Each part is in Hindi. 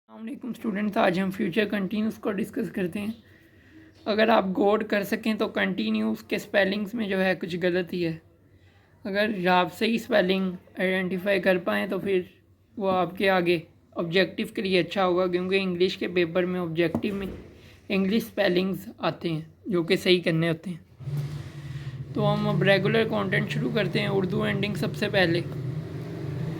अस्सलामुअलैकुम स्टूडेंट्स, आज हम फ्यूचर कंटिन्यूस को डिस्कस करते हैं। अगर आप गौर कर सकें तो कंटिन्यूस के स्पेलिंग्स में जो है कुछ गलती है। अगर आप सही स्पेलिंग आइडेंटिफाई कर पाएँ तो फिर वो आपके आगे ऑब्जेक्टिव के लिए अच्छा होगा, क्योंकि इंग्लिश के पेपर में ऑब्जेक्टिव में इंग्लिश स्पेलिंग्स आते हैं जो कि सही करने होते हैं। तो हम अब रेगुलर कंटेंट शुरू करते हैं। उर्दू एंडिंग सबसे पहले।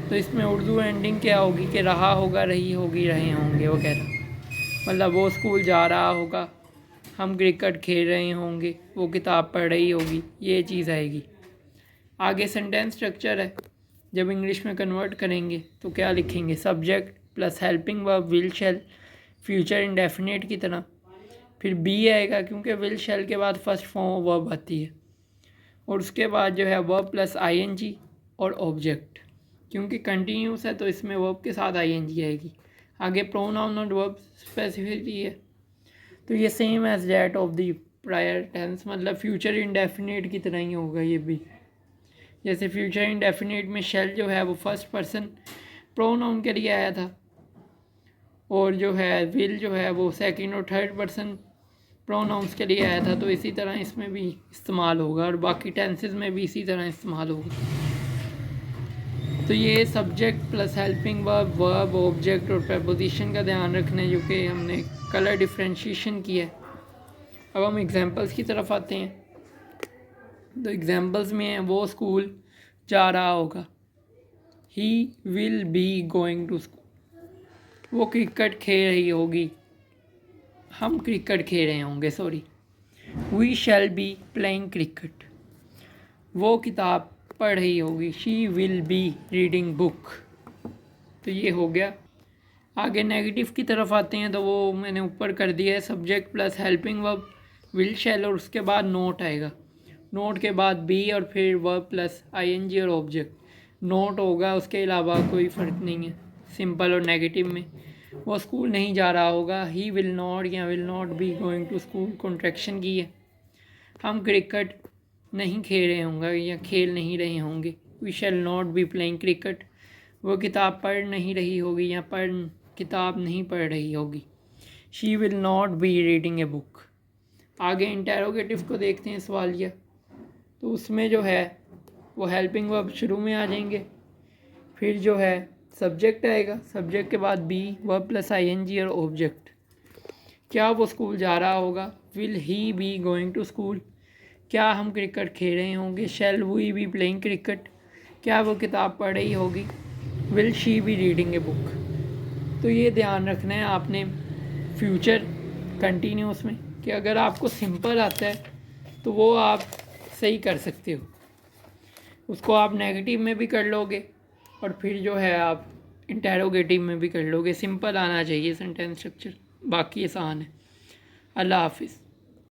तो इसमें उर्दू एंडिंग क्या होगी कि रहा होगा, रही होगी, रहे होंगे वगैरह। मतलब वो स्कूल जा रहा होगा, हम क्रिकेट खेल रहे होंगे, वो किताब पढ़ रही होगी, ये चीज़ आएगी। आगे सेंटेंस स्ट्रक्चर है। जब इंग्लिश में कन्वर्ट करेंगे तो क्या लिखेंगे? Subject plus helping verb will shell, future indefinite की तरह। फिर बी आएगा क्योंकि विल शैल के बाद फर्स्ट फॉर्म वर्ब आती है। और उसके बाद जो है वर्ब प्लस आईएनजी और ऑब्जेक्ट, क्योंकि कंटिन्यूस है तो इसमें वर्ब के साथ आईएनजी आएगी। आगे प्रोनाउन और वर्ब स्पेसिफिसिटी है। तो ये same as that of the prior tense, मतलब फ्यूचर इंडेफिनिट की तरह ही होगा ये भी। जैसे फ्यूचर इंडेफिनिट में शेल जो है वो फर्स्ट पर्सन प्रोनाउन के लिए आया था, और जो है विल जो है वो सेकंड और थर्ड पर्सन प्रोनाउंस के लिए आया था। तो इसी तरह इसमें भी इस्तेमाल होगा और बाकी टेंसेस में भी इसी तरह इस्तेमाल होगा। तो ये subject plus helping verb, verb, object और प्रपोजिशन का ध्यान रखना है, जो कि हमने कलर डिफ्रेंशिएशन किया है। अब हम एग्जांपल्स की तरफ आते हैं। तो एग्जांपल्स में वो स्कूल जा रहा होगा, he will be going to school. वो क्रिकेट खेल रही होगी, हम क्रिकेट खेल रहे होंगे, sorry. We shall be playing cricket. वो किताब पढ़ रही होगी, she will be reading book. तो ये हो गया। आगे नेगेटिव की तरफ आते हैं तो वो मैंने ऊपर कर दिया है। Subject plus helping verb will शैल और उसके बाद नोट आएगा। नोट के बाद बी और फिर वर्ब प्लस आईएनजी और ऑब्जेक्ट। नोट होगा, उसके अलावा कोई फ़र्क नहीं है सिंपल और नेगेटिव में। वो स्कूल नहीं जा रहा होगा, ही विल नॉट या will not be going to school contraction की है। हम क्रिकेट नहीं खेल रहे होंगे या खेल नहीं रहे होंगे, we shall not be playing cricket. वो किताब पढ़ नहीं रही होगी या किताब नहीं पढ़ रही होगी, she will not B reading a book. आगे इंटेरोगेटिव को देखते हैं, सवालिया। तो उसमें जो है वो हेल्पिंग वर्ब शुरू में आ जाएंगे, फिर जो है सब्जेक्ट आएगा, सब्जेक्ट के बाद बी, वर्ब प्लस आईएनजी और ऑब्जेक्ट। क्या वो स्कूल जा रहा होगा, will he be going to school. क्या हम क्रिकेट खेल रहे होंगे, shall we be playing cricket. क्या वो किताब पढ़ रही होगी, will she be reading a book. तो ये ध्यान रखना है आपने फ्यूचर कंटिन्यूस में कि अगर आपको सिंपल आता है तो वो आप सही कर सकते हो, उसको आप नेगेटिव में भी कर लोगे और फिर जो है आप इंटेरोगेटिव में भी कर लोगे। सिंपल आना चाहिए सेंटेंस स्ट्रक्चर, बाकी आसान है। अल्लाह हाफिज़।